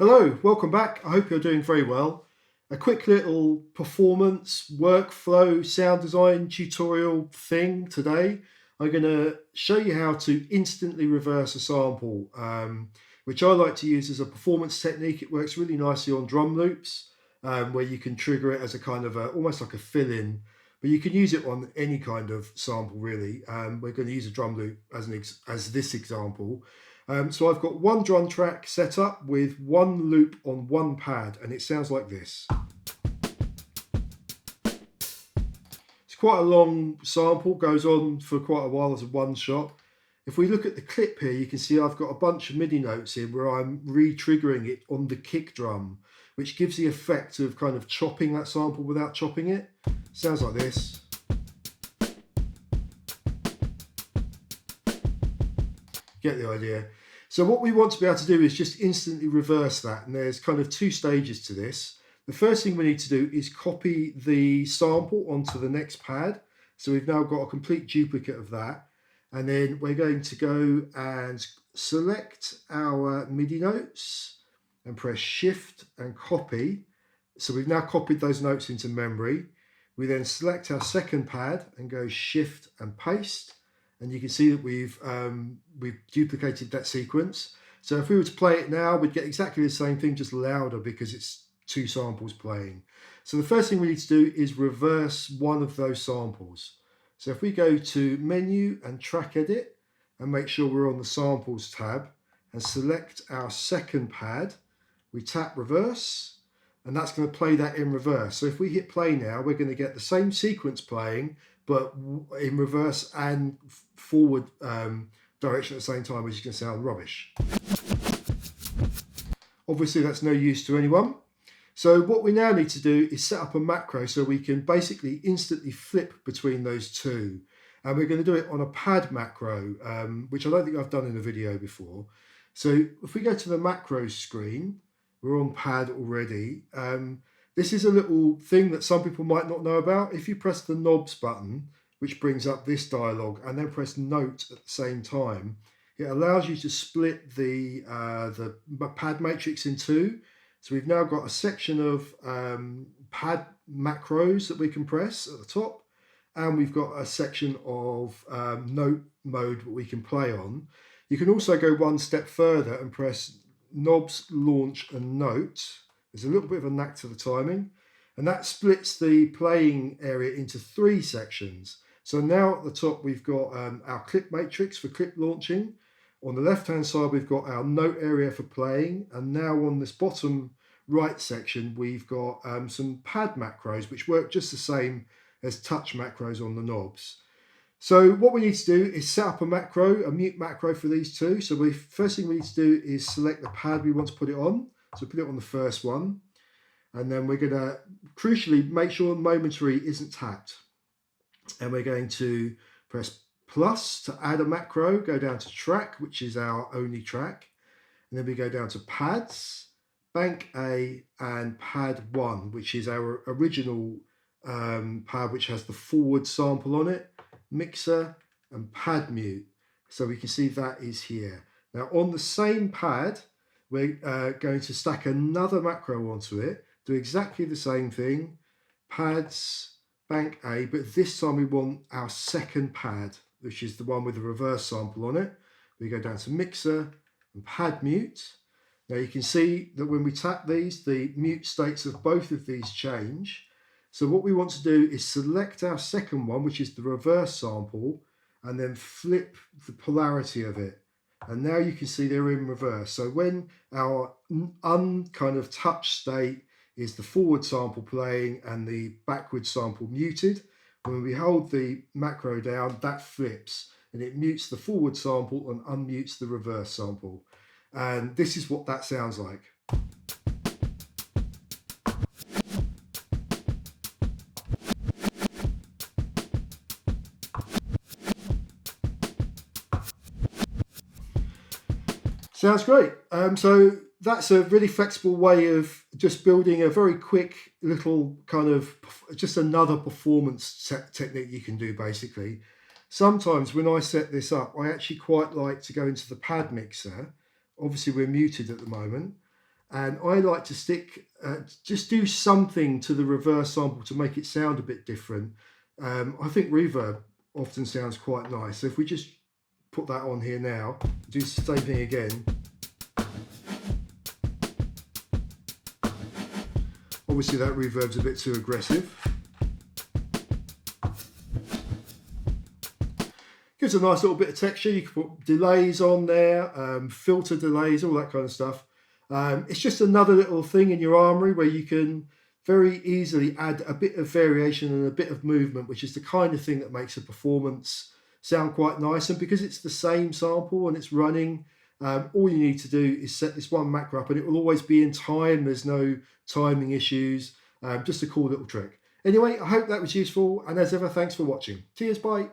Hello, welcome back. I hope you're doing very well. A quick little performance, workflow, sound design tutorial thing today. I'm going to show you how to instantly reverse a sample, which I like to use as a performance technique. It works really nicely on drum loops, where you can trigger it as a kind of almost like a fill-in, but you can use it on any kind of sample really. We're going to use a drum loop as this example. So I've got one drum track set up with one loop on one pad, and it sounds like this. It's quite a long sample, goes on for quite a while as a one shot. If we look at the clip here, you can see I've got a bunch of MIDI notes in where I'm re-triggering it on the kick drum, which gives the effect of kind of chopping that sample without chopping it. Sounds like this. Get the idea. So what we want to be able to do is just instantly reverse that, and there's kind of two stages to this. The first thing we need to do is copy the sample onto the next pad. So we've now got a complete duplicate of that, and then we're going to go and select our MIDI notes and press Shift and copy. So we've now copied those notes into memory. We then select our second pad and go Shift and paste. And you can see that we've duplicated that sequence. So if we were to play it now, we'd get exactly the same thing, just louder because it's two samples playing. So the first thing we need to do is reverse one of those samples. So if we go to Menu and Track Edit and make sure we're on the Samples tab and select our second pad, we tap Reverse, and that's going to play that in reverse. So if we hit play now, we're going to get the same sequence playing, but in reverse and forward direction at the same time, which is going to sound rubbish. Obviously that's no use to anyone. So what we now need to do is set up a macro so we can basically instantly flip between those two. And we're going to do it on a pad macro, which I don't think I've done in a video before. So if we go to the macro screen, we're on pad already. This is a little thing that some people might not know about. If you press the knobs button, which brings up this dialog, and then press note at the same time, it allows you to split the pad matrix in two. So we've now got a section of pad macros that we can press at the top, and we've got a section of note mode that we can play on. You can also go one step further and press knobs, launch, and note. There's a little bit of a knack to the timing, and that splits the playing area into three sections. So now at the top we've got our clip matrix for clip launching. On the left hand side we've got our note area for playing, and now on this bottom right section we've got some pad macros which work just the same as touch macros on the knobs. So what we need to do is set up a macro, a mute macro for these two. So first thing we need to do is select the pad we want to put it on. So put it on the first one, and then we're going to crucially make sure momentary isn't tapped, and we're going to press plus to add a macro, go down to track, which is our only track, and then we go down to pads, bank A, and pad 1, which is our original pad which has the forward sample on it, mixer, and pad mute. So we can see that is here. Now on the same pad we're going to stack another macro onto it, do exactly the same thing, pads, bank A, but this time we want our second pad, which is the one with the reverse sample on it. We go down to mixer and pad mute. Now you can see that when we tap these, the mute states of both of these change. So what we want to do is select our second one, which is the reverse sample, and then flip the polarity of it. And now you can see they're in reverse. So when our kind of touch state is the forward sample playing and the backward sample muted, when we hold the macro down, that flips and it mutes the forward sample and unmutes the reverse sample. And this is what that sounds like. Sounds great. So that's a really flexible way of just building a very quick little kind of just another performance technique you can do basically. Sometimes when I set this up, I actually quite like to go into the pad mixer. Obviously we're muted at the moment, And I like to just do something to the reverse sample to make it sound a bit different. I think reverb often sounds quite nice. So if we just put that on here now, do the same thing again. Obviously that reverb's a bit too aggressive. Gives a nice little bit of texture. You can put delays on there, filter delays, all that kind of stuff. It's just another little thing in your armory where you can very easily add a bit of variation and a bit of movement, which is the kind of thing that makes a performance sound quite nice. And because it's the same sample and it's running, all you need to do is set this one macro up and it will always be in time. There's no timing issues. Just a cool little trick. Anyway, I hope that was useful. And as ever, thanks for watching. Cheers, bye.